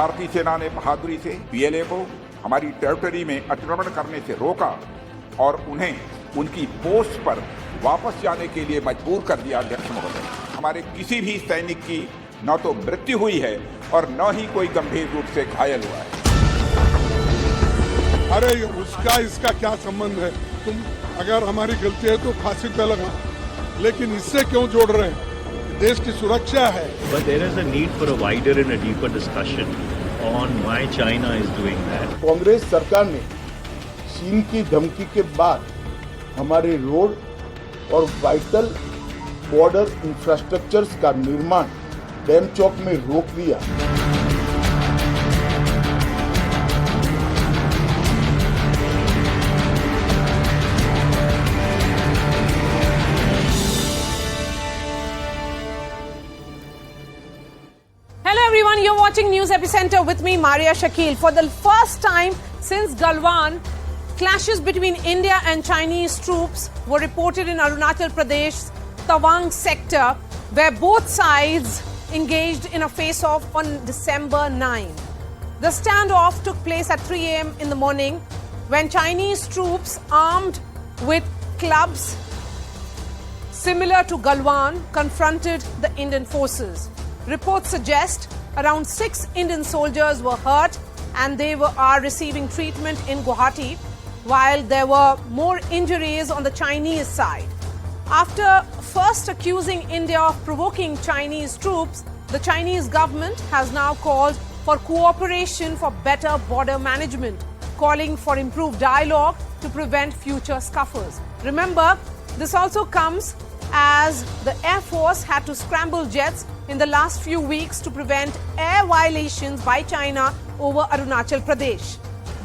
भारतीय सेना ने बहादुरी से पीएलए को हमारी टेरिटरी में अतिक्रमण करने से रोका और उन्हें उनकी पोस्ट पर वापस जाने के लिए मजबूर कर दिया। अध्यक्ष महोदय, हमारे किसी भी सैनिक की न तो मृत्यु हुई है और न ही कोई गंभीर रूप से घायल हुआ है। अरे उसका इसका क्या संबंध है? तुम अगर हमारी गलती है तो फांसी पे लगा, लेकिन इससे क्यों जोड़ रहे हैं? देश की सुरक्षा है। But there is a need for a wider and a deeper discussion on why China is doing that. Congress सरकार ने चीन की धमकी के बाद हमारे रोड और वाइटल बॉर्डर इंफ्रास्ट्रक्चर्स का निर्माण डैम चौक में रोक दिया। You're watching News Epicenter with me, Maria Shakil. For the first time since Galwan, clashes between India and Chinese troops were reported in Arunachal Pradesh, Tawang sector, where both sides engaged in a face-off on December 9. The standoff took place at 3 a.m. in the morning when Chinese troops armed with clubs similar to Galwan confronted the Indian forces. Reports suggest around 6 Indian soldiers were hurt and they are receiving treatment in Guwahati, while there were more injuries on the Chinese side. After first accusing India of provoking Chinese troops, the Chinese government has now called for cooperation for better border management, calling for improved dialogue to prevent future scuffles. Remember, this also comes as the Air Force had to scramble jets in the last few weeks to prevent air violations by China over Arunachal Pradesh.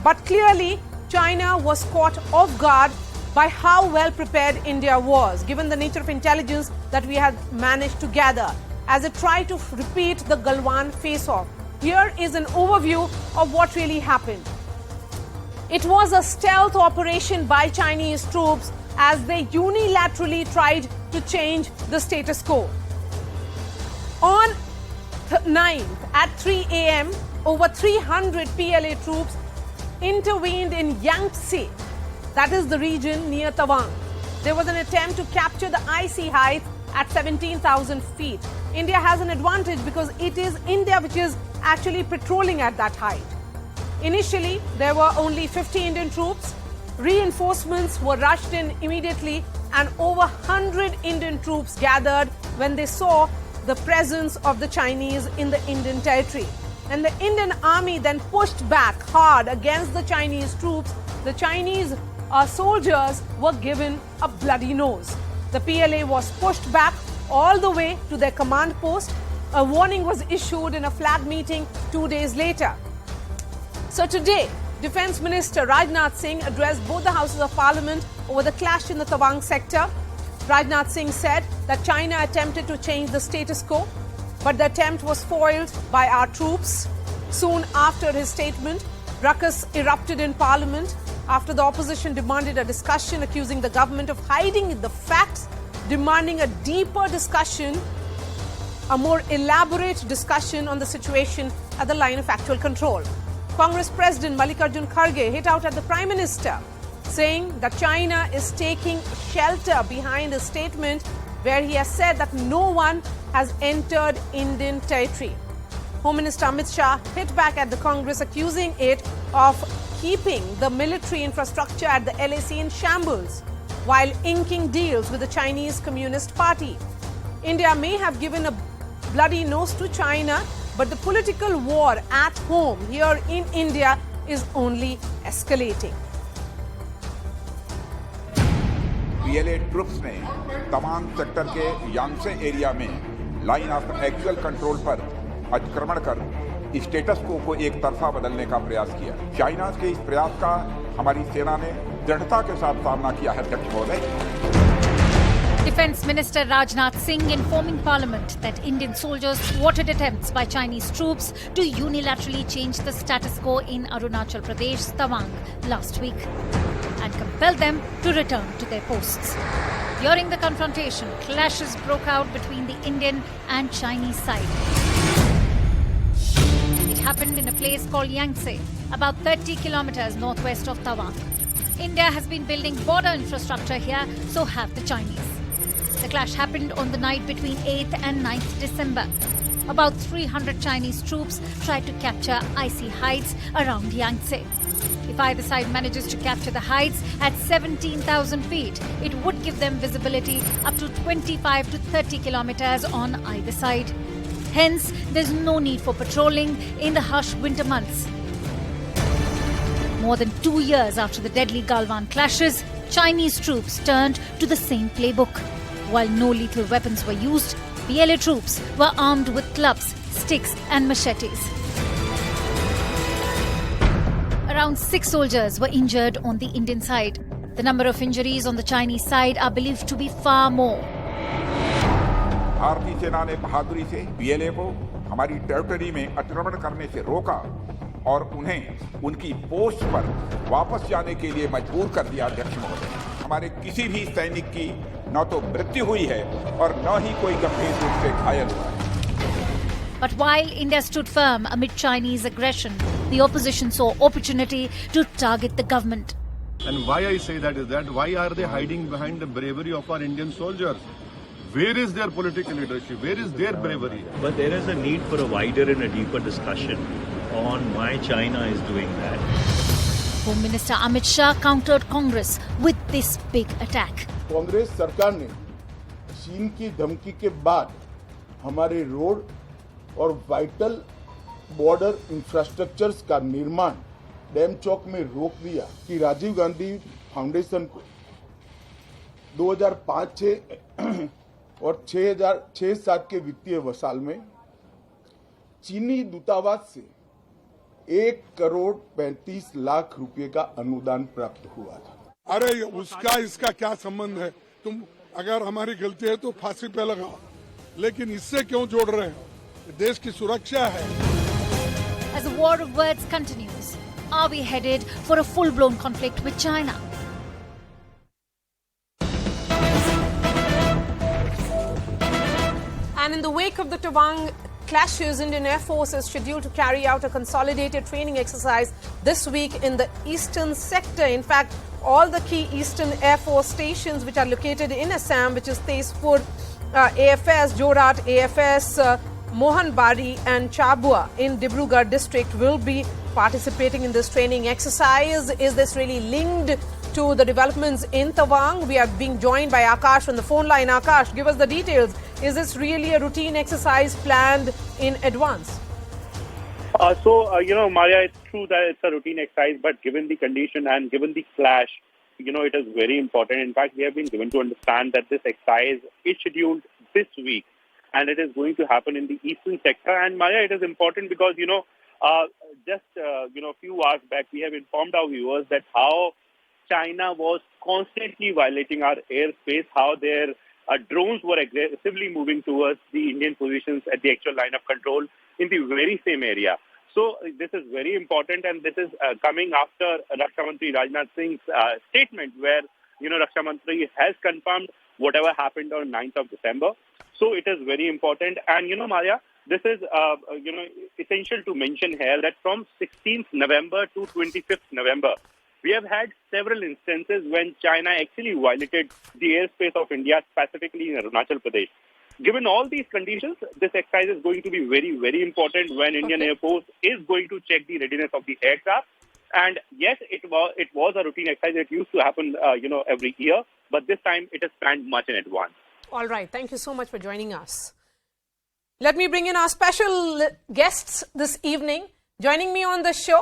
But clearly, China was caught off guard by how well prepared India was, given the nature of intelligence that we had managed to gather, as it tried to repeat the Galwan face-off. Here is an overview of what really happened. It was a stealth operation by Chinese troops as they unilaterally tried to change the status quo. On 9th at 3 a.m., over 300 PLA troops intervened in Yangtze, that is the region near Tawang. There was an attempt to capture the icy height at 17,000 feet. India has an advantage because it is India which is actually patrolling at that height. Initially, there were only 50 Indian troops. Reinforcements were rushed in immediately and over 100 Indian troops gathered when they saw the presence of the Chinese in the Indian territory. And the Indian army then pushed back hard against the Chinese troops. The Chinese soldiers were given a bloody nose. The PLA was pushed back all the way to their command post. A warning was issued in a flag meeting 2 days later. So today, Defence Minister Rajnath Singh addressed both the Houses of Parliament over the clash in the Tawang sector. Rajnath Singh said that China attempted to change the status quo, but the attempt was foiled by our troops. Soon after his statement, ruckus erupted in Parliament after the opposition demanded a discussion, accusing the government of hiding the facts, demanding a deeper discussion, a more elaborate discussion on the situation at the line of actual control. Congress President Mallikarjun Kharge hit out at the Prime Minister, saying that China is taking shelter behind a statement where he has said that no one has entered Indian territory. Home Minister Amit Shah hit back at the Congress, accusing it of keeping the military infrastructure at the LAC in shambles while inking deals with the Chinese Communist Party. India may have given a bloody nose to China, but the political war at home here in India is only escalating. PLA troops ने Tawang sector के यांगसे area में line of actual control पर अतिक्रमण कर status को एक तरफा बदलने का प्रयास किया। चाइना के इस प्रयास का हमारी सेना ने दृढ़ता के साथ सामना किया है। अध्यक्ष महोदय, Defence Minister Rajnath Singh informing Parliament that Indian soldiers thwarted attempts by Chinese troops to unilaterally change the status quo in Arunachal Pradesh, Tawang, last week and compelled them to return to their posts. During the confrontation, clashes broke out between the Indian and Chinese side. It happened in a place called Yangtze, about 30 kilometers northwest of Tawang. India has been building border infrastructure here, so have the Chinese. The clash happened on the night between 8th and 9th December. About 300 Chinese troops tried to capture icy heights around Yangtze. If either side manages to capture the heights at 17,000 feet, it would give them visibility up to 25 to 30 kilometers on either side. Hence, there's no need for patrolling in the harsh winter months. More than 2 years after the deadly Galwan clashes, Chinese troops turned to the same playbook. While no lethal weapons were used, PLA troops were armed with clubs, sticks and machetes. Around 6 soldiers were injured on the Indian side. The number of injuries on the Chinese side are believed to be far more. भारतीय सेना ने बहादुरी से PLA को हमारी territory में अतिक्रमण करने से रोका और उन्हें उनकी पोस्ट पर वापस जाने के लिए मजबूर कर दिया। अध्यक्ष महोदय, हमारे किसी भी सैनिक की न तो मृत्यु हुई है और न ही कोई गंभीर रूप से घायल हुआ है। But while India stood firm amid Chinese aggression, the opposition saw opportunity to target the government. And why I say that is that why are they hiding behind the bravery of our Indian soldiers? Where is their political leadership? Where is their bravery? But there is a need for a wider and a deeper discussion on why China is doing that. Home Minister Amit Shah countered Congress with this big attack. Congress सरकार ने चीन की धमकी के बाद हमारे road और vital border infrastructures का निर्माण डैम चौक में रोक दिया कि राजीव गांधी फाउंडेशन को 2005-6 और 6-7 के वित्तीय वर्षाल में चीनी दूतावास से 1,35,00,000 रुपए का अनुदान प्राप्त हुआ था। अरे उसका इसका क्या संबंध है? तुम अगर हमारी गलती है तो फांसी पे लगाओ, लेकिन इससे क्यों जोड़ रहे हो? देश की सुरक्षा है। As the war of words continues, are we headed for a full-blown conflict with China? And in the wake of the Tawang clashes, Indian Air Force is scheduled to carry out a consolidated training exercise this week in the eastern sector. In fact, all the key eastern Air Force stations which are located in Assam, which is Tezpur, AFS, Jorat, AFS, Mohanbari and Chabua in Dibrugarh district will be participating in this training exercise. Is this really linked to the developments in Tawang? We are being joined by Akash on the phone line. Akash, give us the details. Is this really a routine exercise planned in advance? Maria, it's true that it's a routine exercise, but given the condition and given the clash, it is very important. In fact, we have been given to understand that this exercise is scheduled this week and it is going to happen in the eastern sector. And Maria, it is important because, just a few hours back, we have informed our viewers that how China was constantly violating our airspace, how their drones were aggressively moving towards the Indian positions at the actual line of control in the very same area. So this is very important, and this is coming after Raksha Mantri Rajnath Singh's statement where, Raksha Mantri has confirmed whatever happened on 9th of December. So it is very important. And, Maria, this is, essential to mention here that from 16th November to 25th November, we have had several instances when China actually violated the airspace of India, specifically in Arunachal Pradesh. Given all these conditions, this exercise is going to be very, very important when Indian Air Force is going to check the readiness of the aircraft. And yes, it was a routine exercise. It used to happen, every year, but this time it is planned much in advance. All right. Thank you so much for joining us. Let me bring in our special guests this evening. Joining me on the show,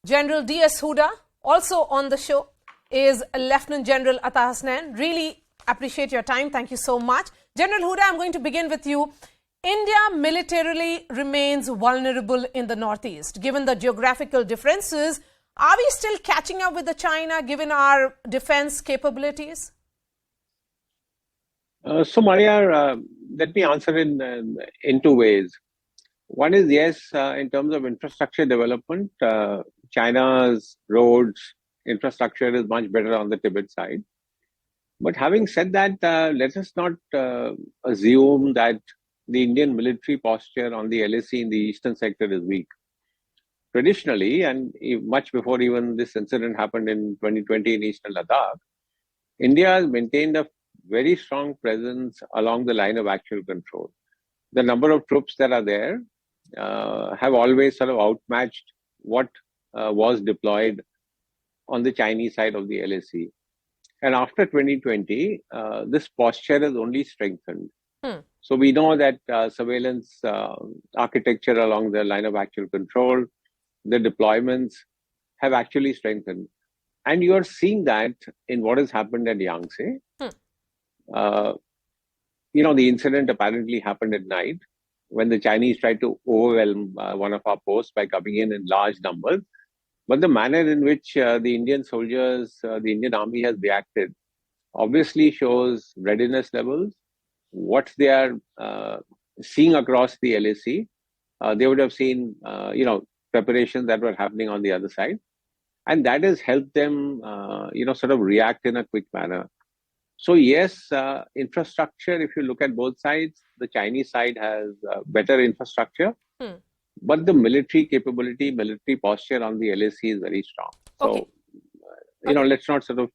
General D.S. Huda. Also on the show is Lieutenant General Ata Hasnain. Really appreciate your time. Thank you so much. General Huda, I'm going to begin with you. India militarily remains vulnerable in the northeast. Given the geographical differences, are we still catching up with the China given our defense capabilities? Maria, let me answer in two ways. One is yes, in terms of infrastructure development, China's roads infrastructure is much better on the Tibet side. But having said that, let us not assume that the Indian military posture on the LAC in the eastern sector is weak. traditionally, and much before even this incident happened in 2020 in Eastern Ladakh, India has maintained a very strong presence along the line of actual control. The number of troops that are there have always sort of outmatched what was deployed on the Chinese side of the LAC. And after 2020, this posture has only strengthened. So we know that surveillance architecture along the line of actual control, the deployments have actually strengthened. And you are seeing that in what has happened at Yangtze. The incident apparently happened at night when the Chinese tried to overwhelm one of our posts by coming in large numbers. But the manner in which the Indian soldiers, the Indian army has reacted, obviously shows readiness levels, what they are seeing across the LAC. They would have seen, preparations that were happening on the other side. And that has helped them, sort of react in a quick manner. So yes, infrastructure, if you look at both sides, the Chinese side has better infrastructure. But the military capability, military posture on the LAC is very strong. So, let's not sort of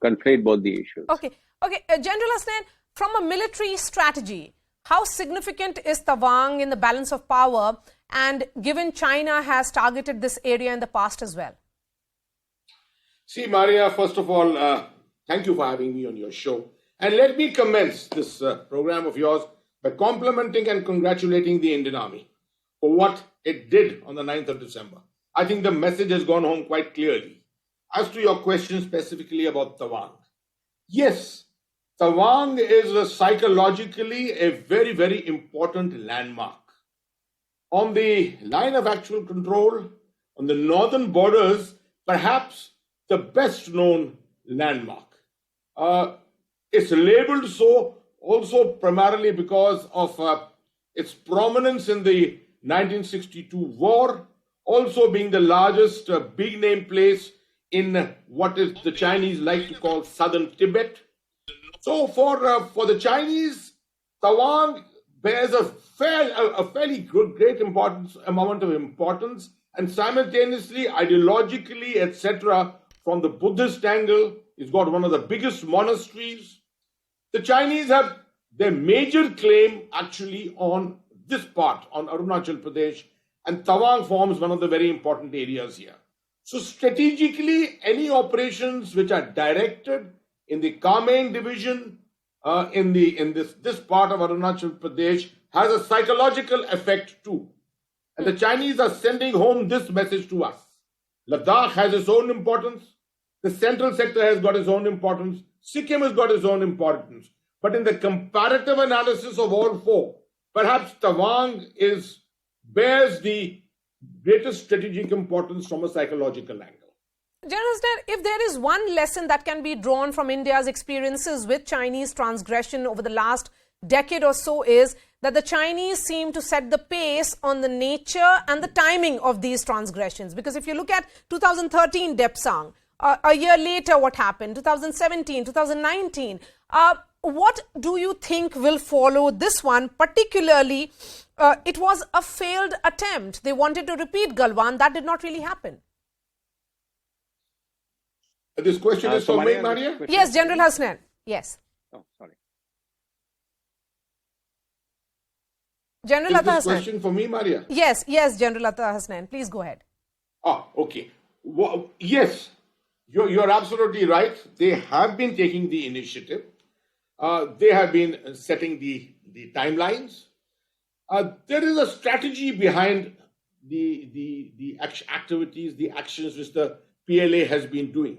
conflate both the issues. Okay. General Hasnain, from a military strategy, how significant is Tawang in the balance of power, and given China has targeted this area in the past as well? See, Maria, first of all, thank you for having me on your show. And let me commence this program of yours by complimenting and congratulating the Indian Army for what it did on the 9th of December. I think the message has gone home quite clearly. As to your question specifically about Tawang, yes, Tawang is psychologically a very, very important landmark. On the line of actual control, on the northern borders, perhaps the best known landmark. It's labeled so also primarily because of its prominence in the 1962 war, also being the largest big name place in what is the Chinese like to call southern Tibet. So for the Chinese, Tawang bears a fairly great amount of importance, and simultaneously, ideologically, etc., from the Buddhist angle, it's got one of the biggest monasteries. The Chinese have their major claim actually on this part, on Arunachal Pradesh, and Tawang forms one of the very important areas here. So strategically, any operations which are directed in the Kameng division, in this part of Arunachal Pradesh, has a psychological effect too. And the Chinese are sending home this message to us. Ladakh has its own importance. The central sector has got its own importance. Sikkim has got its own importance. But in the comparative analysis of all four, perhaps Tawang bears the greatest strategic importance from a psychological angle. General Hasnain, if there is one lesson that can be drawn from India's experiences with Chinese transgression over the last decade or so, is that the Chinese seem to set the pace on the nature and the timing of these transgressions. Because if you look at 2013 Depsang, a year later what happened, 2017, 2019, what do you think will follow this one? Particularly, it was a failed attempt. They wanted to repeat Galwan. That did not really happen. This question is for me, Maria? Yes, General Hasnain. Yes. Oh, sorry. General Is this Hasnain. question for me, Maria? Yes, General Hasnain. Please go ahead. Okay. Well, yes, you're absolutely right. They have been taking the initiative. They have been setting the timelines. There is a strategy behind the activities, the actions which the PLA has been doing.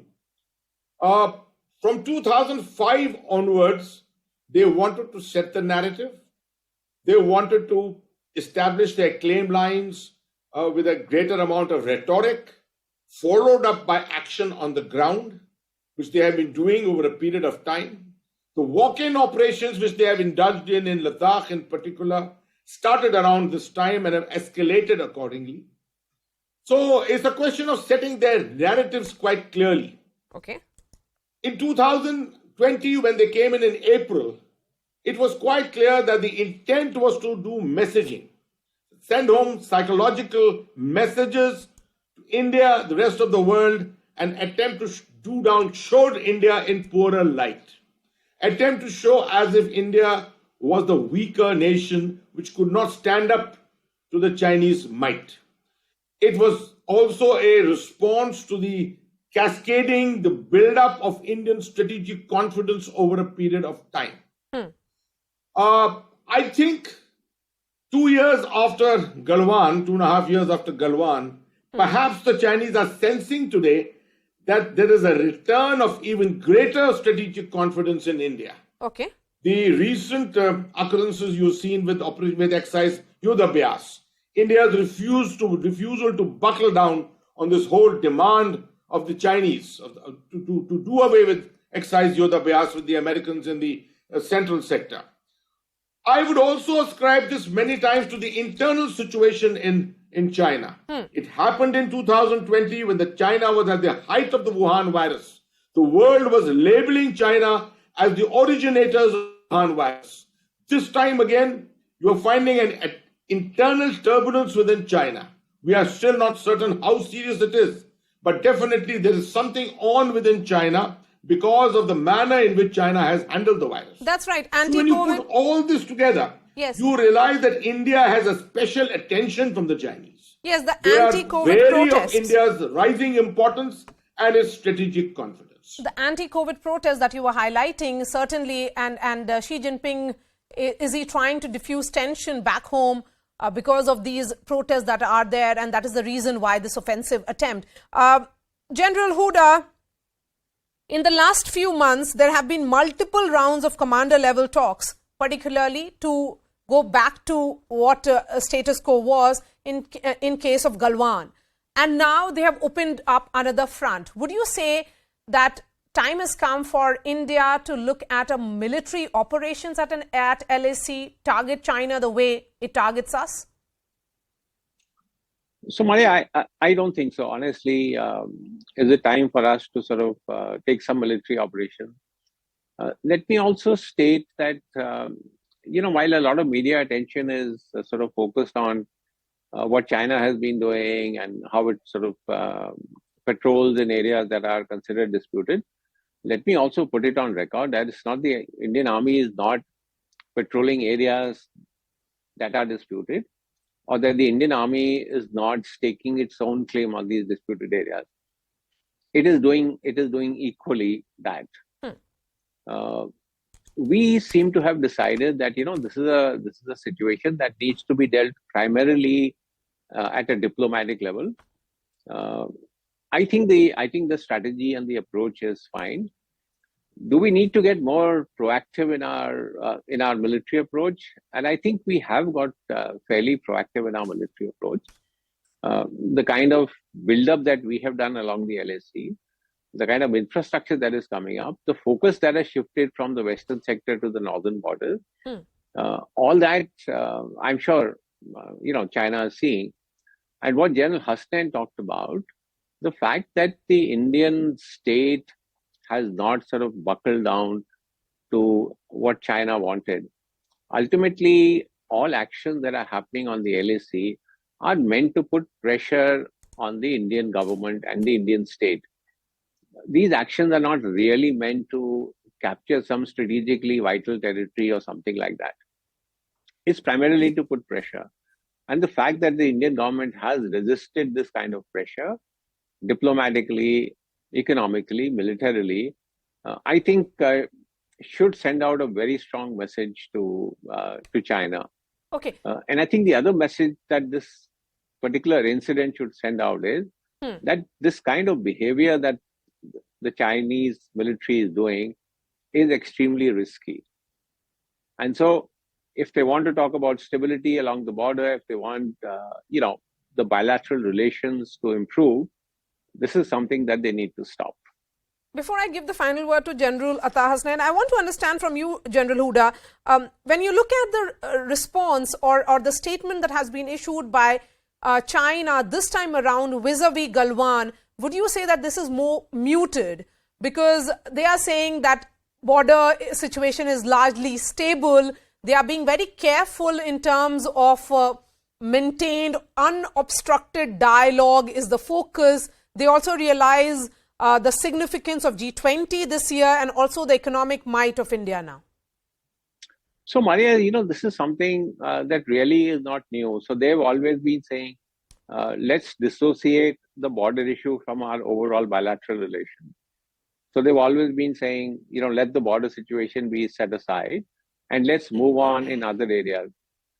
From 2005 onwards, they wanted to set the narrative. They wanted to establish their claim lines with a greater amount of rhetoric, followed up by action on the ground, which they have been doing over a period of time. The walk-in operations which they have indulged in Ladakh in particular started around this time and have escalated accordingly. So it's a question of setting their narratives quite clearly. Okay. In 2020, when they came in April, it was quite clear that the intent was to do messaging. send home psychological messages to India, the rest of the world, and attempt to showed India in poorer light. Attempt to show as if India was the weaker nation which could not stand up to the Chinese might. It was also a response to the cascading, the build-up of Indian strategic confidence over a period of time. I think 2 years after Galwan, 2.5 years after Galwan, perhaps the Chinese are sensing today that there is a return of even greater strategic confidence in India. Okay. The recent occurrences you've seen with exercise Yudhabhyas, India's refusal to buckle down on this whole demand of the Chinese to do away with exercise Yudhabhyas with the Americans in the central sector. I would also ascribe this many times to the internal situation in China. It happened in 2020 when China was at the height of the Wuhan virus. The world was labeling China as the originators of the Wuhan virus. This time again, you are finding an internal turbulence within China. We are still not certain how serious it is, but definitely there is something on within China because of the manner in which China has handled the virus. That's right. So when you put all this together, yes, you realize that India has a special attention from the Chinese. Yes, the They anti-COVID are wary protests. of India's rising importance and its strategic confidence. The anti-COVID protests that you were highlighting, certainly, and Xi Jinping, is he trying to diffuse tension back home because of these protests that are there, and that is the reason why this offensive attempt. General Huda, in the last few months, there have been multiple rounds of commander-level talks, particularly to go back to what status quo was in case of Galwan. And now they have opened up another front. Would you say that time has come for India to look at a military operations at LAC, target China the way it targets us? So, Maria, I don't think so. Honestly, is it time for us to sort of take some military operation? Let me also state that, while a lot of media attention is sort of focused on what China has been doing and how it sort of patrols in areas that are considered disputed, let me also put it on record that it's not the Indian Army is not patrolling areas that are disputed, or that the Indian Army is not staking its own claim on these disputed areas. It is doing equally that. We seem to have decided that this is a situation that needs to be dealt primarily at a diplomatic level. I think the strategy and the approach is fine. Do we need to get more proactive in our military approach? And I think we have got fairly proactive in our military approach. The kind of build-up that we have done along the LAC, the kind of infrastructure that is coming up, the focus that has shifted from the western sector to the northern border, all that I'm sure China is seeing. And what General Hasnain talked about, the fact that the Indian state has not sort of buckled down to what China wanted. Ultimately, all actions that are happening on the LAC are meant to put pressure on the Indian government and the Indian state. These actions are not really meant to capture some strategically vital territory or something like that. It's primarily to put pressure. And the fact that the Indian government has resisted this kind of pressure, diplomatically, economically, militarily, I think should send out a very strong message to China. Okay. And I think the other message that this particular incident should send out is that this kind of behavior that the Chinese military is doing is extremely risky. And so if they want to talk about stability along the border, if they want, the bilateral relations to improve, this is something that they need to stop. Before I give the final word to General Atta Hasnain, I want to understand from you, General Huda, when you look at the response or the statement that has been issued by China this time around vis-a-vis Galwan, would you say that this is more muted? Because they are saying that border situation is largely stable. They are being very careful in terms of maintained unobstructed dialogue is the focus. They also realize the significance of G20 this year and also the economic might of India now. So, Maria, this is something that really is not new. So they've always been saying, let's dissociate the border issue from our overall bilateral relations. So they've always been saying, let the border situation be set aside and let's move on in other areas.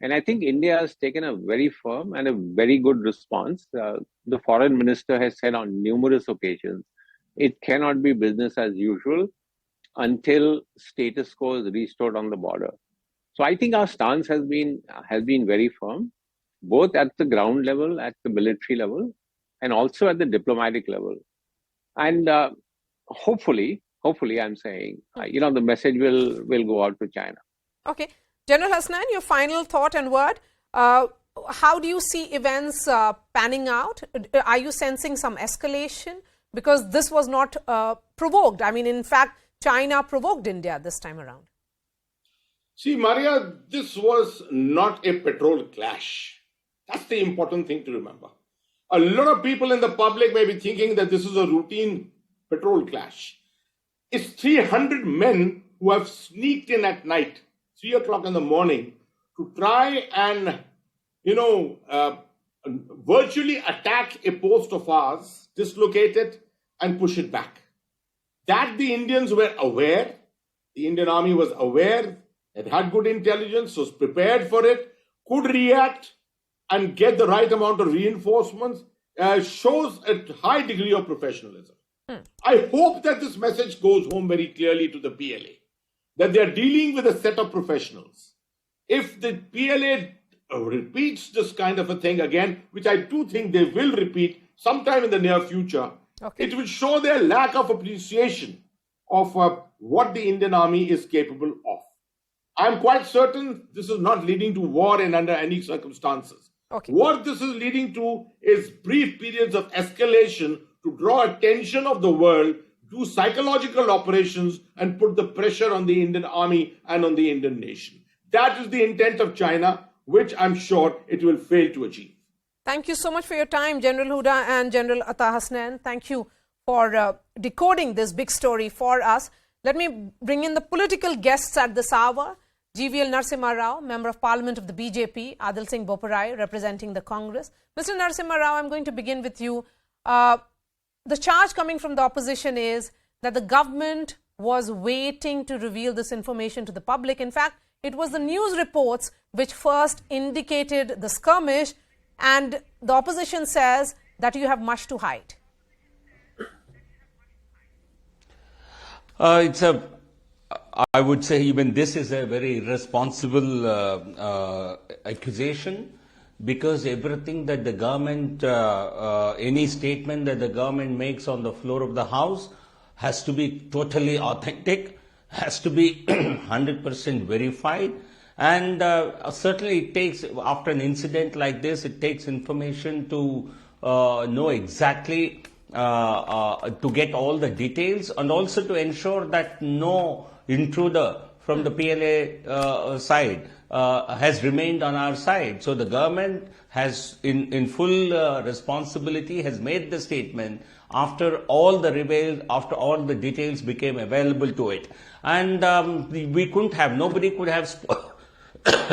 And I think India has taken a very firm and a very good response. The foreign minister has said on numerous occasions, it cannot be business as usual until status quo is restored on the border. So I think our stance has been very firm, both at the ground level, at the military level, and also at the diplomatic level. And hopefully, I'm saying, the message will go out to China. Okay. General Hasnan, your final thought and word. How do you see events panning out? Are you sensing some escalation? Because this was not provoked. I mean, in fact, China provoked India this time around. See, Maria, this was not a petrol clash. That's the important thing to remember. A lot of people in the public may be thinking that this is a routine petrol clash. It's 300 men who have sneaked in at night, 3 o'clock in the morning, to try and, virtually attack a post of ours, dislocate it, and push it back. That the Indians were aware, the Indian army was aware, it had good intelligence, was prepared for it, could react and get the right amount of reinforcements, shows a high degree of professionalism. I hope that this message goes home very clearly to the PLA, that they are dealing with a set of professionals. If the PLA repeats this kind of a thing again, which I do think they will repeat sometime in the near future, it will show their lack of appreciation of what the Indian army is capable of. I'm quite certain this is not leading to war in under any circumstances. What this is leading to is brief periods of escalation to draw attention of the world, do psychological operations, and put the pressure on the Indian army and on the Indian nation. That is the intent of China, which I'm sure it will fail to achieve. Thank you so much for your time, General Huda and General Atta Hasnan. Thank you for decoding this big story for us. Let me bring in the political guests at this hour. GVL Narasimha Rao, Member of Parliament of the BJP, Adil Singh Boparai, representing the Congress. Mr. Narasimha Rao, I'm going to begin with you. The charge coming from the opposition is that the government was waiting to reveal this information to the public. In fact, it was the news reports which first indicated the skirmish, and the opposition says that you have much to hide. I would say even this is a very irresponsible accusation, because everything that the government, any statement that the government makes on the floor of the House has to be totally authentic, has to be 100% verified. And certainly it takes, after an incident like this, it takes information to know exactly, to get all the details, and also to ensure that no intruder from the PLA side has remained on our side. So the government has, in full responsibility, has made the statement after all the details became available to it. And nobody could have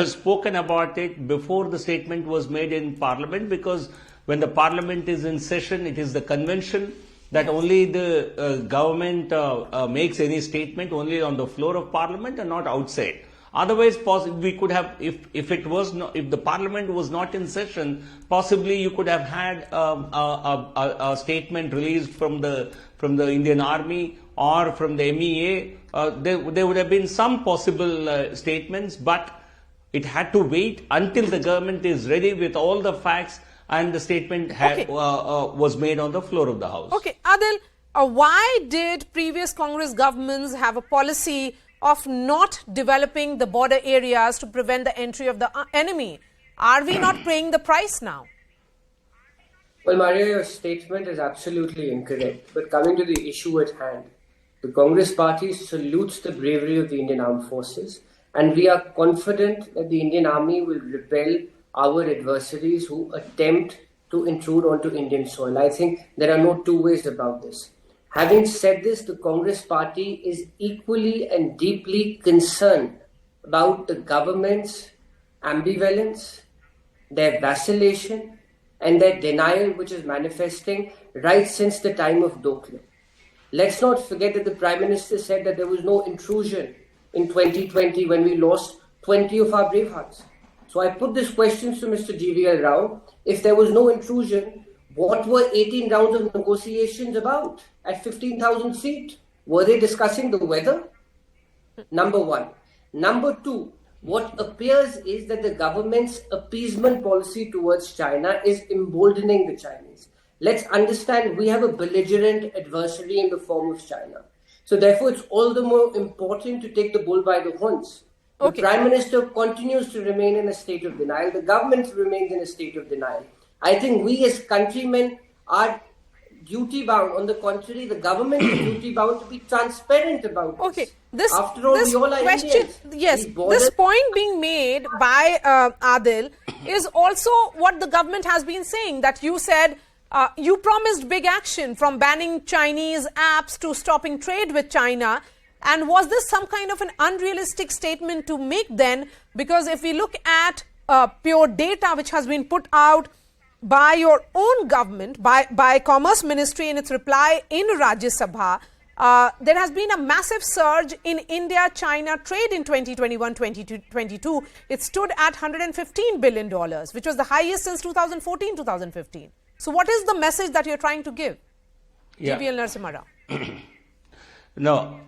spoken about it before the statement was made in Parliament, because when the Parliament is in session, it is the convention that only the government makes any statement only on the floor of Parliament and not outside. Otherwise, we could have, if the Parliament was not in session, possibly you could have had a statement released from the Indian Army or from the MEA. There would have been some possible statements, but it had to wait until the government is ready with all the facts and the statement was made on the floor of the House. Okay, Adil, why did previous Congress governments have a policy of not developing the border areas to prevent the entry of the enemy? Are we not paying the price now? Well, Maria, your statement is absolutely incorrect. But coming to the issue at hand, the Congress party salutes the bravery of the Indian Armed Forces, and we are confident that the Indian Army will repel our adversaries who attempt to intrude onto Indian soil. I think there are no two ways about this. Having said this, the Congress party is equally and deeply concerned about the government's ambivalence, their vacillation, and their denial, which is manifesting right since the time of Dokle. Let's not forget that the Prime Minister said that there was no intrusion in 2020 when we lost 20 of our brave hearts. So I put this question to Mr. GVL Rao. If there was no intrusion, what were 18 rounds of negotiations about at 15,000 feet? Were they discussing the weather? Number one. Number two, what appears is that the government's appeasement policy towards China is emboldening the Chinese. Let's understand we have a belligerent adversary in the form of China. So therefore, it's all the more important to take the bull by the horns. The Prime Minister continues to remain in a state of denial. The government remains in a state of denial. I think we as countrymen are duty bound. On the contrary, the government is duty bound to be transparent about this. Okay, this, after all, we all are question, Indians. yes, this point being made by Adil is also what the government has been saying, that you said you promised big action, from banning Chinese apps to stopping trade with China. And was this some kind of an unrealistic statement to make then? Because if we look at pure data which has been put out by your own government, by Commerce Ministry in its reply in Rajya Sabha, there has been a massive surge in India-China trade in 2021-2022. It stood at $115 billion, which was the highest since 2014-2015. So what is the message that you're trying to give? Yeah. GVL Narasimha Rao. No.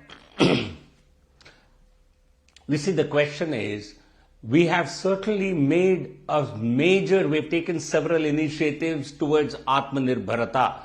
You see, the question is, we have certainly made we've taken several initiatives towards Atmanirbharata.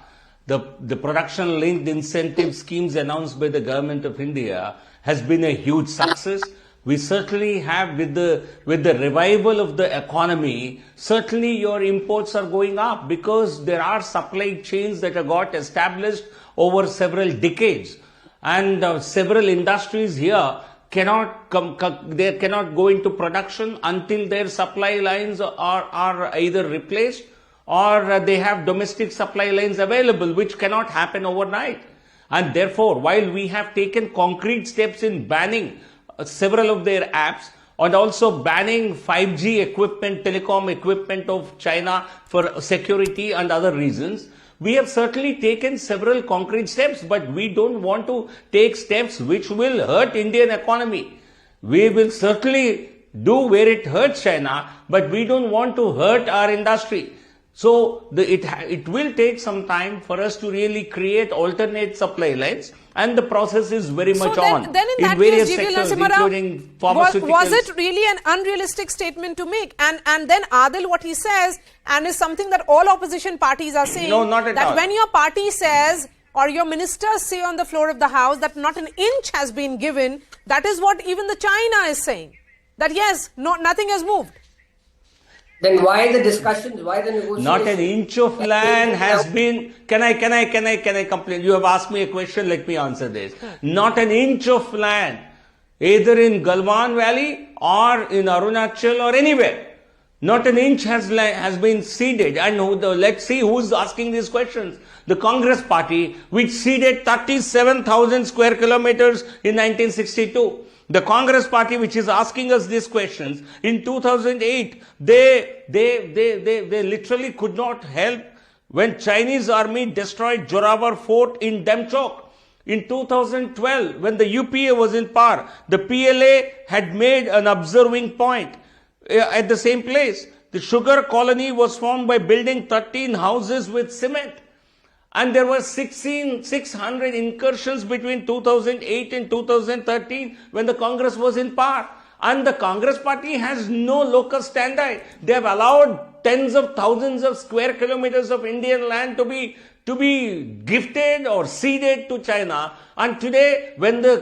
The production-linked incentive schemes announced by the Government of India has been a huge success. We certainly have, with the revival of the economy, certainly your imports are going up because there are supply chains that have got established over several decades. And several industries here cannot go into production until their supply lines are either replaced or they have domestic supply lines available, which cannot happen overnight. And therefore, while we have taken concrete steps in banning several of their apps and also banning 5G equipment, telecom equipment of China for security and other reasons, we have certainly taken several concrete steps, but we don't want to take steps which will hurt Indian economy. We will certainly do where it hurts China, but we don't want to hurt our industry. So it will take some time for us to really create alternate supply lines, and the process is very much on. Then in that various case, sectors, including pharmaceuticals. Was it really an unrealistic statement to make? And then Adil, what he says, and is something that all opposition parties are saying, no, not at that all. when your party says, or your ministers say on the floor of the House, that not an inch has been given, that is what even the China is saying. That yes, nothing has moved. Then why the discussions? Why the negotiations? Not an inch of land has been. Can I complain? You have asked me a question. Let me answer this. Not an inch of land, either in Galwan Valley or in Arunachal or anywhere. Not an inch has been ceded. And let's see who's asking these questions. The Congress party, which ceded 37,000 square kilometers in 1962. The Congress party, which is asking us these questions, in 2008, they literally could not help when Chinese army destroyed Jorawar Fort in Demchok. In 2012, when the UPA was in power, the PLA had made an observing point at the same place. The sugar colony was formed by building 13 houses with cement. And there were 600 incursions between 2008 and 2013 when the Congress was in power. And the Congress party has no locus standi. They have allowed tens of thousands of square kilometers of Indian land to be gifted or ceded to China. And today, when the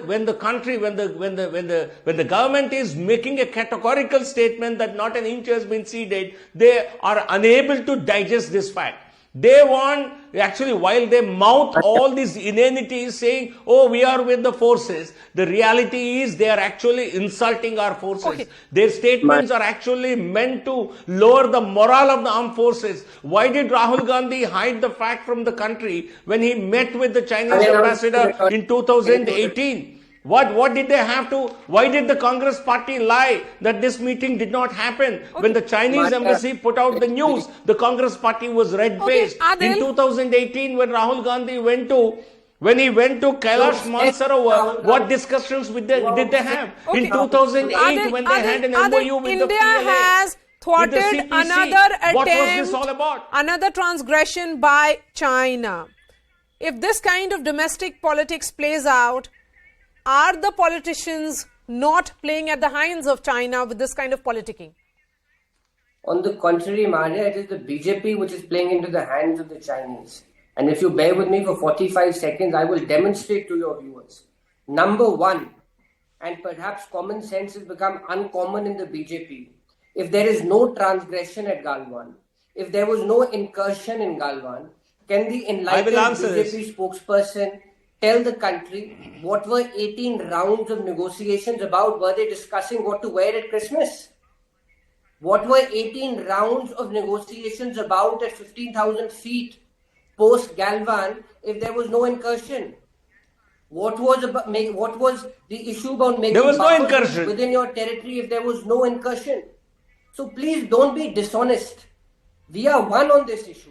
government is making a categorical statement that not an inch has been ceded, they are unable to digest this fact. They want, actually, while they mouth all these inanities saying, oh, we are with the forces, the reality is they are actually insulting our forces. Okay. Their statements are actually meant to lower the morale of the armed forces. Why did Rahul Gandhi hide the fact from the country when he met with the Chinese ambassador in 2018? What did they have to, why did the Congress party lie that this meeting did not happen? When the Chinese embassy put out the news, the Congress party was red-faced. In 2018, when Rahul Gandhi went to Kailash Mansarovar, what discussions did they have? In 2008, when they had an MOU with India the PLA, has thwarted with the CPC, another attempt, what was this all about? Another transgression by China. If this kind of domestic politics plays out, are the politicians not playing at the hinds of China with this kind of politicking? On the contrary, Maria, it is the BJP which is playing into the hands of the Chinese. And if you bear with me for 45 seconds, I will demonstrate to your viewers. Number one, and perhaps common sense has become uncommon in the BJP. If there is no transgression at Galwan, if there was no incursion in Galwan, can the enlightened BJP spokesperson tell the country what were 18 rounds of negotiations about? Were they discussing what to wear at Christmas? What were 18 rounds of negotiations about at 15,000 feet post Galwan if there was no incursion? What was the issue about making buffers within your territory if there was no incursion? So please don't be dishonest. We are one on this issue.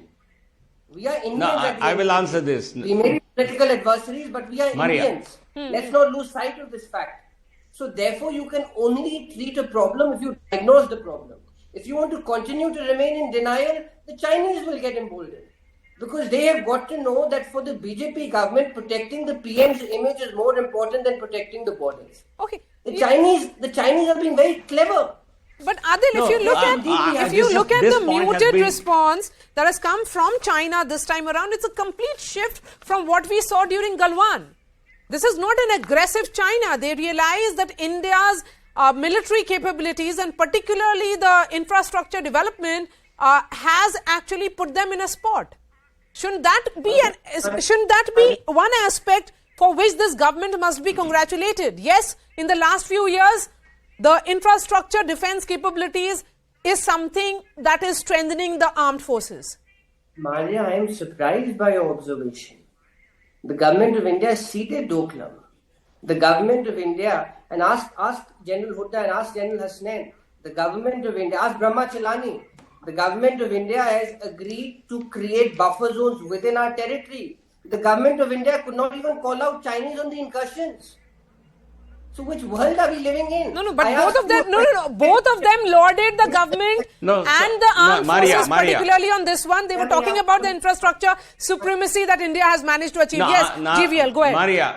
We are Indians. No, I will answer this. We may be political adversaries, but we are Indians. Let's not lose sight of this fact. So therefore, you can only treat a problem if you diagnose the problem. If you want to continue to remain in denial, the Chinese will get emboldened. Because they have got to know that for the BJP government, protecting the PM's image is more important than protecting the borders. Okay. The Chinese are being very clever. But Adil, if you look at the muted response that has come from China this time around, it's a complete shift from what we saw during Galwan. This is not an aggressive China. They realize that India's military capabilities and particularly the infrastructure development has actually put them in a spot. Shouldn't that be one aspect for which this government must be congratulated? Yes, in the last few years, the infrastructure defense capabilities is something that is strengthening the armed forces. Maria, I am surprised by your observation. The government of India seated Doklam. The government of India, and ask General Hooda and ask General Hasnain, the government of India, ask Brahma Chalani, the government of India has agreed to create buffer zones within our territory. The government of India could not even call out Chinese on the incursions. So which world are we living in? But both of them lauded the government and the armed forces, particularly on this one. They were talking about the infrastructure supremacy that India has managed to achieve. GVL, go ahead.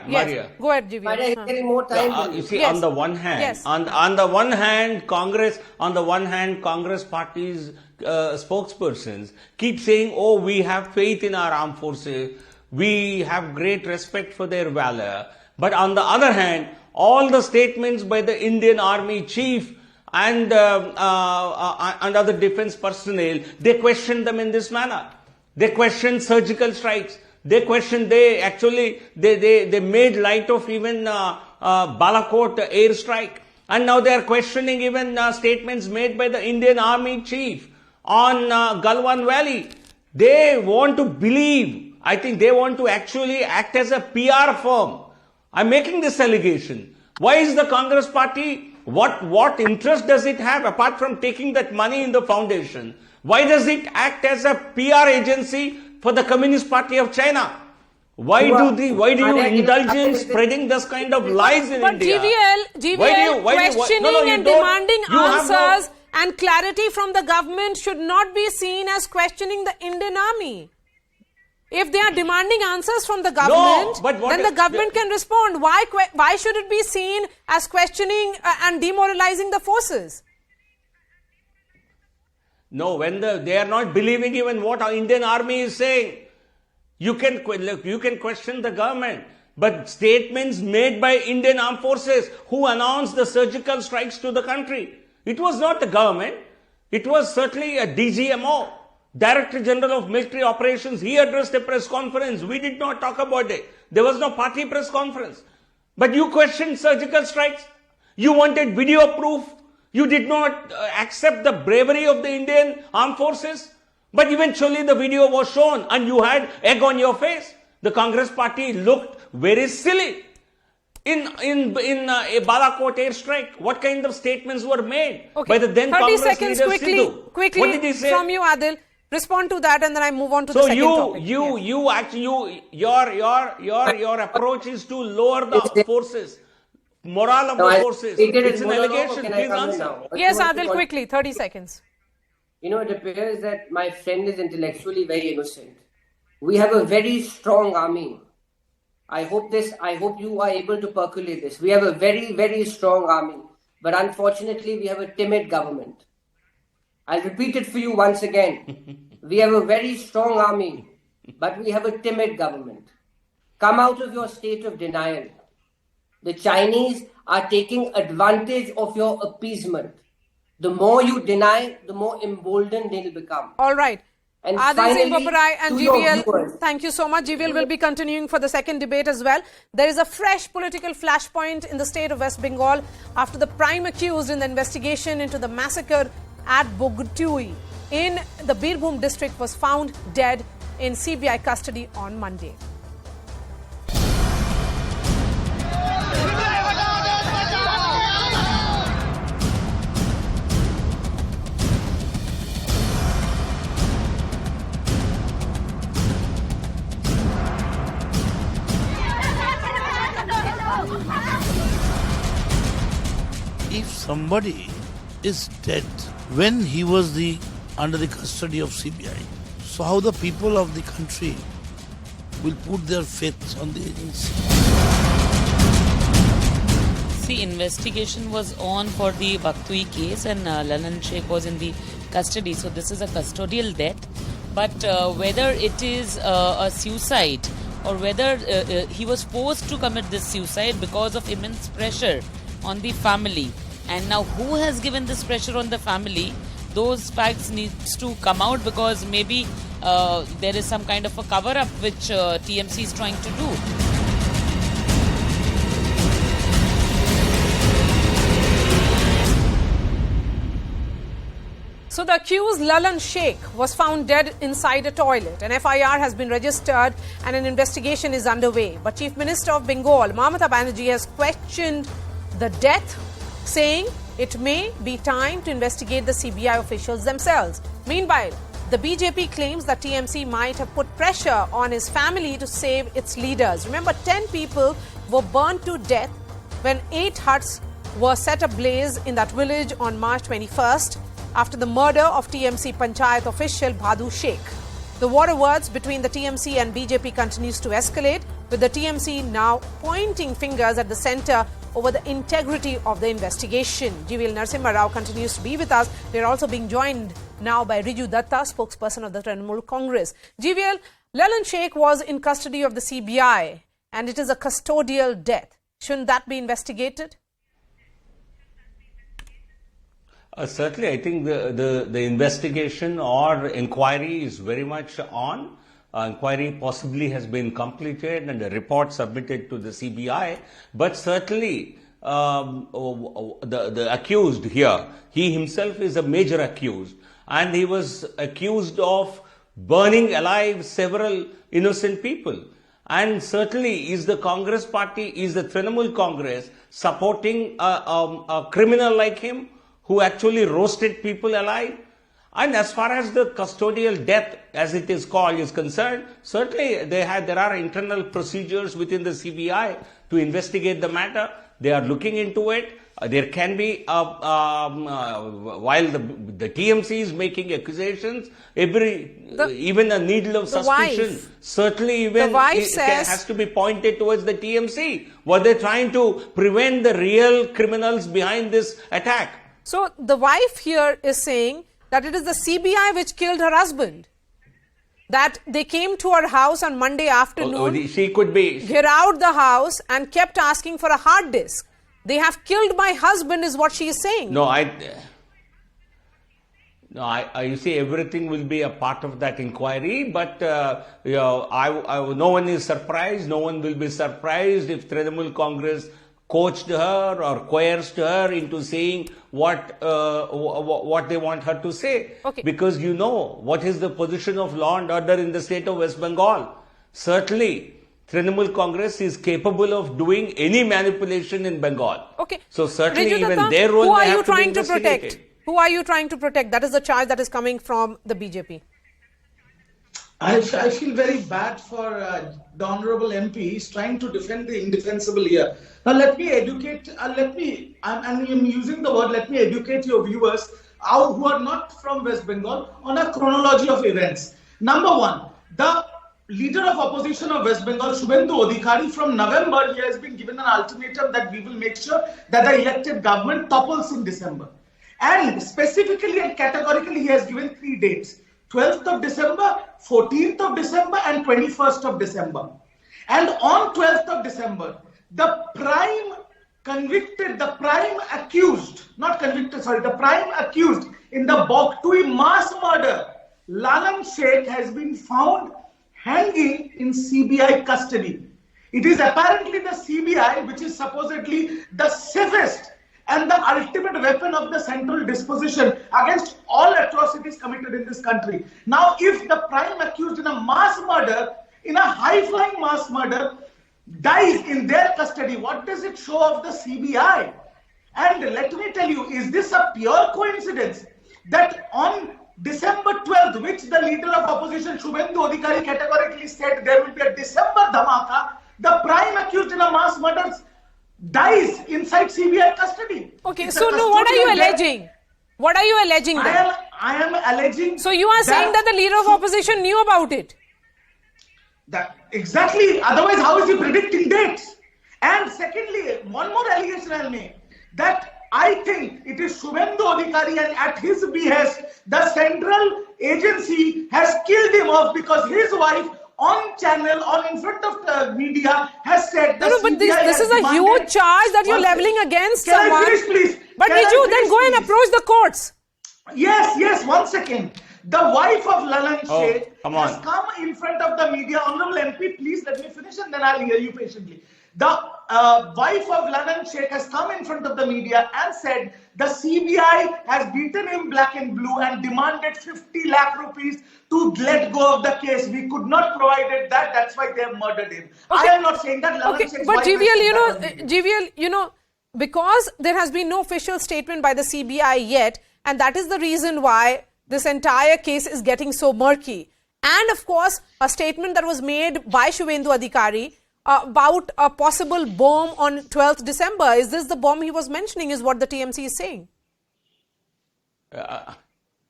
Maria. Go ahead, GVL. Maria, it's getting more time. You see, on the one hand, on the one hand, Congress party's spokespersons keep saying, oh, we have faith in our armed forces. We have great respect for their valor. But on the other hand, all the statements by the Indian Army chief and other defense personnel, they questioned them in this manner. They questioned surgical strikes. They made light of even Balakot airstrike. And now they are questioning even statements made by the Indian Army chief on Galwan Valley. They want to believe, I think they want to actually act as a PR firm. I'm making this allegation. Why is the Congress party, what interest does it have apart from taking that money in the foundation? Why does it act as a PR agency for the Communist Party of China? Why do you indulge in spreading this kind of lies in India? But GVL, questioning and demanding answers and clarity from the government should not be seen as questioning the Indian Army. If they are demanding answers from the government, then the government can respond. Why should it be seen as questioning and demoralizing the forces? No, when they are not believing even what our Indian Army is saying. You can question the government, but statements made by Indian Armed Forces who announced the surgical strikes to the country. It was not the government. It was certainly a DGMO. Director General of Military Operations, he addressed a press conference. We did not talk about it. There was no party press conference. But you questioned surgical strikes. You wanted video proof. You did not accept the bravery of the Indian armed forces. But eventually the video was shown and you had egg on your face. The Congress party looked very silly in a Balakot airstrike. What kind of statements were made by the then 30 Congress seconds leader quickly, Sidhu? quickly What did he say? from you, Adil. Respond to that and then I move on to the second topic. Your approach is to lower the forces, morale of the forces. It's an allegation. Please answer. Yes, Adil, quickly, 30 seconds. You know, it appears that my friend is intellectually very innocent. We have a very strong army. I hope you are able to percolate this. We have a very, very strong army. But unfortunately, we have a timid government. I'll repeat it for you once again. We have a very strong army, but we have a timid government. Come out of your state of denial. The Chinese are taking advantage of your appeasement. The more you deny, the more emboldened they'll become. All right. And Adil Singh finally, Baparai and to your GVL, viewers. thank you so much. GVL will be continuing for the second debate as well. There is a fresh political flashpoint in the state of West Bengal after the prime accused in the investigation into the massacre at Bogutui in the Birbhum district was found dead in CBI custody on Monday. If somebody is dead when he was under the custody of CBI, so how the people of the country will put their faith on the agency? See, investigation was on for the Bogutui case and Lalan Sheikh was in the custody. So this is a custodial death. But whether it is a suicide or whether he was forced to commit this suicide because of immense pressure on the family. And now who has given this pressure on the family? Those facts needs to come out because maybe there is some kind of a cover-up which TMC is trying to do. So the accused Lalan Sheikh was found dead inside a toilet. An FIR has been registered and an investigation is underway. But Chief Minister of Bengal, Mamata Banerjee, has questioned the death, saying it may be time to investigate the CBI officials themselves. Meanwhile, the BJP claims that TMC might have put pressure on his family to save its leaders. Remember, 10 people were burned to death when 8 huts were set ablaze in that village on March 21st after the murder of TMC Panchayat official Bhadu Sheikh. The war words between the TMC and BJP continues to escalate, with the TMC now pointing fingers at the centre over the integrity of the investigation. GVL Narasimha Rao continues to be with us. We are also being joined now by Riju Datta, spokesperson of the Trinamool Congress. GVL, Lalan Sheikh was in custody of the CBI and it is a custodial death. Shouldn't that be investigated? Certainly, I think the investigation or inquiry is very much on. Inquiry possibly has been completed and a report submitted to the CBI. But certainly, the accused here, he himself is a major accused. And he was accused of burning alive several innocent people. And certainly, is the Congress party, is the Trinamool Congress supporting a criminal like him who actually roasted people alive? And as far as the custodial death, as it is called, is concerned, certainly there are internal procedures within the CBI to investigate the matter. They are looking into it. There can be, while the TMC is making accusations, even a needle of suspicion, certainly even has to be pointed towards the TMC. Were they trying to prevent the real criminals behind this attack? So the wife here is saying that it is the CBI which killed her husband. That they came to her house on Monday afternoon, she could be get out the house and kept asking for a hard disk. They have killed my husband is what she is saying. No, No, you see, everything will be a part of that inquiry, but no one is surprised. No one will be surprised if Trinamool Congress coached her or coerced her into saying what they want her to say. Okay. Because you know what is the position of law and order in the state of West Bengal. Certainly, Trinamool Congress is capable of doing any manipulation in Bengal. Okay. So certainly Riju even Datta, their role who are may you have to be trying to investigated. protect? Who are you trying to protect? That is the charge that is coming from the BJP. I feel very bad for the honorable MP. He's trying to defend the indefensible here. Now let me educate, I'm using the word, let me educate your viewers who are not from West Bengal on a chronology of events. Number one, the leader of opposition of West Bengal, Shubhendu Adhikari, from November, he has been given an ultimatum that we will make sure that the elected government topples in December. And specifically and categorically, he has given 3 dates. 12th of December, 14th of December, and 21st of December. And on 12th of December, the prime accused in the Baktui mass murder, Lalan Sheikh, has been found hanging in CBI custody. It is apparently the CBI which is supposedly the safest and the ultimate weapon of the central disposition against all atrocities committed in this country. Now, if the prime accused in a mass murder, in a high-flying mass murder, dies in their custody, what does it show of the CBI? And let me tell you, is this a pure coincidence that on December 12th, which the leader of opposition, Shubhendu Adhikari, categorically said there will be a December dhamaka, the prime accused in a mass murder dies inside CBI custody. Okay, so no, what are you alleging? What are you alleging then? I am alleging. So you are saying that the leader of opposition knew about it? Exactly. Otherwise, how is he predicting dates? And secondly, one more allegation I'll make, that I think it is Shubhendu Adhikari, and at his behest, the central agency has killed him off because his wife on channel, in front of the media, has said... No, but this is a huge charge that you're leveling against someone. Can I finish, please? But Riju, then go and approach the courts. Yes, 1 second. The wife of Lalan Sheikh has come in front of the media. Honorable MP, please let me finish and then I'll hear you patiently. The wife of Lalan Sheikh has come in front of the media and said the CBI has beaten him black and blue and demanded 50 lakh rupees to let go of the case. We could not provide that. That's why they have murdered him. Okay. I am not saying that. Okay, but GVL, because there has been no official statement by the CBI yet, and that is the reason why this entire case is getting so murky. And of course, a statement that was made by Shubhendu Adhikari about a possible bomb on 12th December. Is this the bomb he was mentioning, is what the TMC is saying?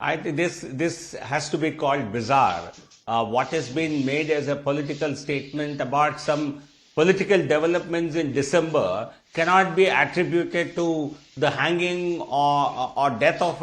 I think this has to be called bizarre. What has been made as a political statement about some political developments in December cannot be attributed to the hanging or death of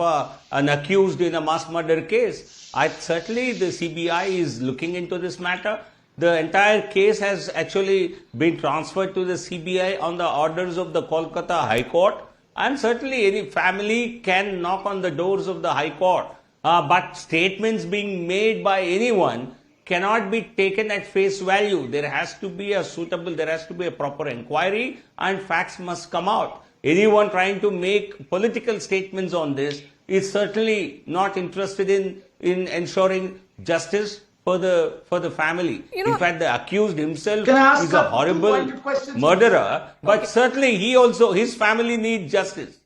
an accused in a mass murder case. Certainly the CBI is looking into this matter. The entire case has actually been transferred to the CBI on the orders of the Kolkata High Court. And certainly any family can knock on the doors of the High Court. But statements being made by anyone cannot be taken at face value. There has to be a proper inquiry and facts must come out. Anyone trying to make political statements on this is certainly not interested in ensuring justice for the family. In fact, the accused himself is a horrible murderer, but certainly his family needs justice.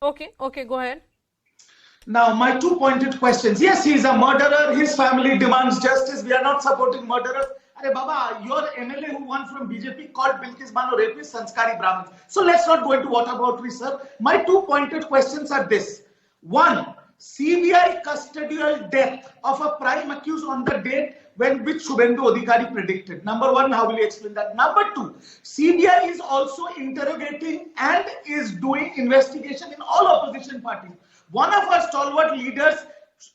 Okay, go ahead. Now, my 2 pointed questions. Yes, he is a murderer. His family demands justice. We are not supporting murderers. Arey Baba, your MLA who won from BJP called Bilkis Bano rapists, Sanskari Brahmins. So let's not go into whataboutery, sir. My 2 pointed questions are this. 1, CBI custodial death of a prime accused on the date which Shubhendu Adhikari predicted. Number 1, how will you explain that? Number 2, CBI is also interrogating and is doing investigation in all opposition parties. One of our stalwart leaders,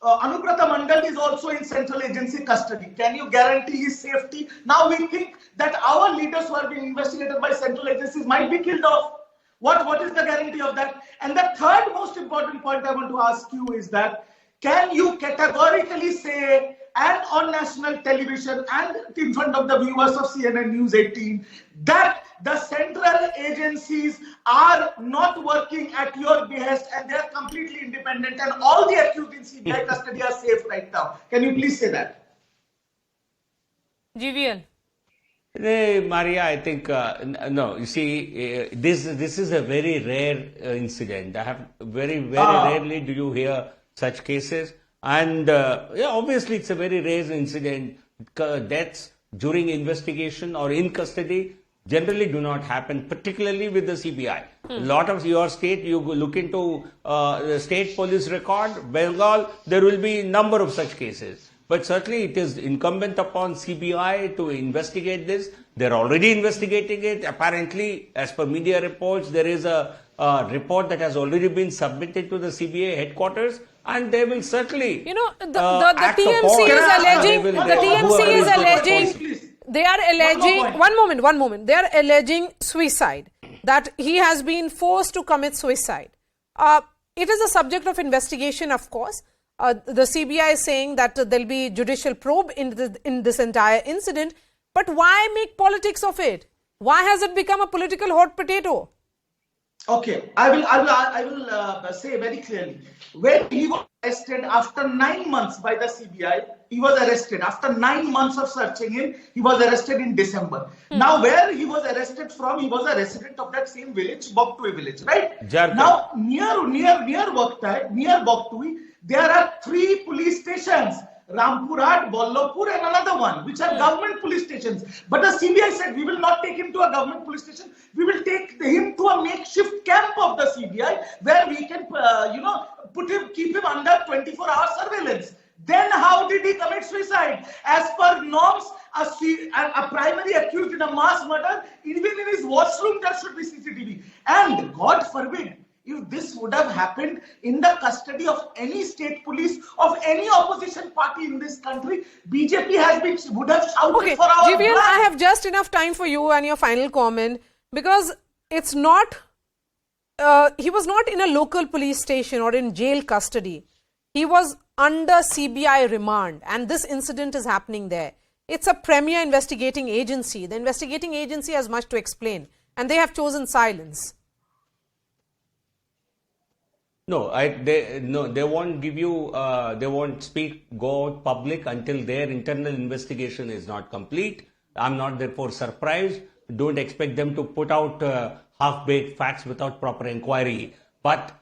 Anubrata Mandal, is also in central agency custody. Can you guarantee his safety? Now we think that our leaders who are being investigated by central agencies might be killed off. What is the guarantee of that? And the third most important point I want to ask you is that can you categorically say, and on national television and in front of the viewers of CNN News 18, that the central agencies are not working at your behest and they are completely independent and all the accused in CBI custody are safe right now? Can you please say that? GVL. Maria, I think, no, you see, this is a very rare incident. I have very rarely do you hear such cases. And yeah, obviously it's a very rare incident. Deaths during investigation or in custody generally do not happen, particularly with the CBI. A lot of your state, you look into the state police record, Bengal, there will be a number of such cases. But certainly it is incumbent upon CBI to investigate this. They're already investigating it. Apparently, as per media reports, there is a report that has already been submitted to the CBI headquarters. And they will certainly, the TMC is alleging. The TMC is alleging. They are alleging. One moment. They are alleging suicide. That he has been forced to commit suicide. It is a subject of investigation, of course. The CBI is saying that there will be judicial probe in this entire incident. But why make politics of it? Why has it become a political hot potato? Okay, I will say very clearly. When he was arrested after 9 months by the CBI, he was arrested. After 9 months of searching him, he was arrested in December. Now, where he was arrested from, he was a resident of that same village, Boktui village, right? Jharkhand. Now, near Boktui, there are 3 police stations. Rampurhat, Vallabhpur and another one, which are government police stations. But the CBI said, we will not take him to a government police station. We will take him to a makeshift camp of the CBI where we can, keep him under 24-hour surveillance. Then how did he commit suicide? As per norms, a primary accused in a mass murder, even in his washroom, there should be CCTV. And God forbid, if this would have happened in the custody of any state police of any opposition party in this country, BJP would have shouted for our GVL, blood. I have just enough time for you and your final comment, because it's not, he was not in a local police station or in jail custody. He was under CBI remand and this incident is happening there. It's a premier investigating agency. The investigating agency has much to explain and they have chosen silence. No, they won't give you, they won't go out public until their internal investigation is not complete. I'm not therefore surprised. Don't expect them to put out half-baked facts without proper inquiry. But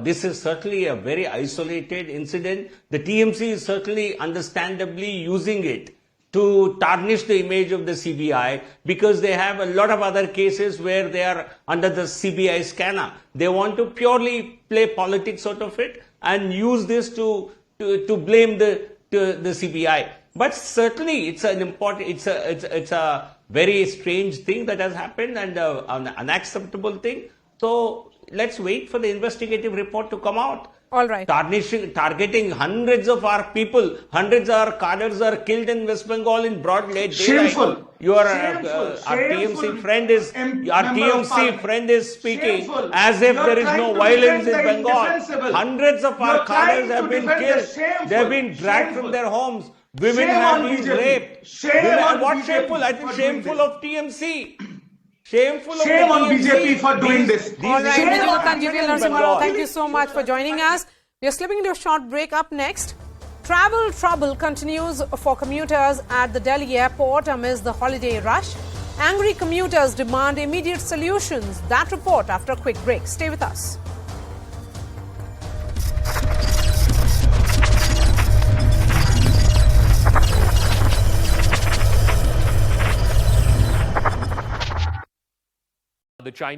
this is certainly a very isolated incident. The TMC is certainly understandably using it to tarnish the image of the CBI because they have a lot of other cases where they are under the CBI scanner. They want to purely play politics out of it and use this to blame the CBI. But certainly it's a very strange thing that has happened and an unacceptable thing. So let's wait for the investigative report to come out. All right. Targeting hundreds of our people, hundreds of our cadres are killed in West Bengal in broad daylight. Shameful. Our TMC friend is speaking Shameful. as if there is no violence in Bengal. Indefensible. Hundreds of our cadres have been killed. They have been dragged from their homes. Women have been raped. What shameful? I think shameful of TMC. Shame on BJP for doing this. All right, thank you so much for joining us. We are slipping into a short break. Up next, travel trouble continues for commuters at the Delhi airport amidst the holiday rush. Angry commuters demand immediate solutions. That report after a quick break. Stay with us. The Chinese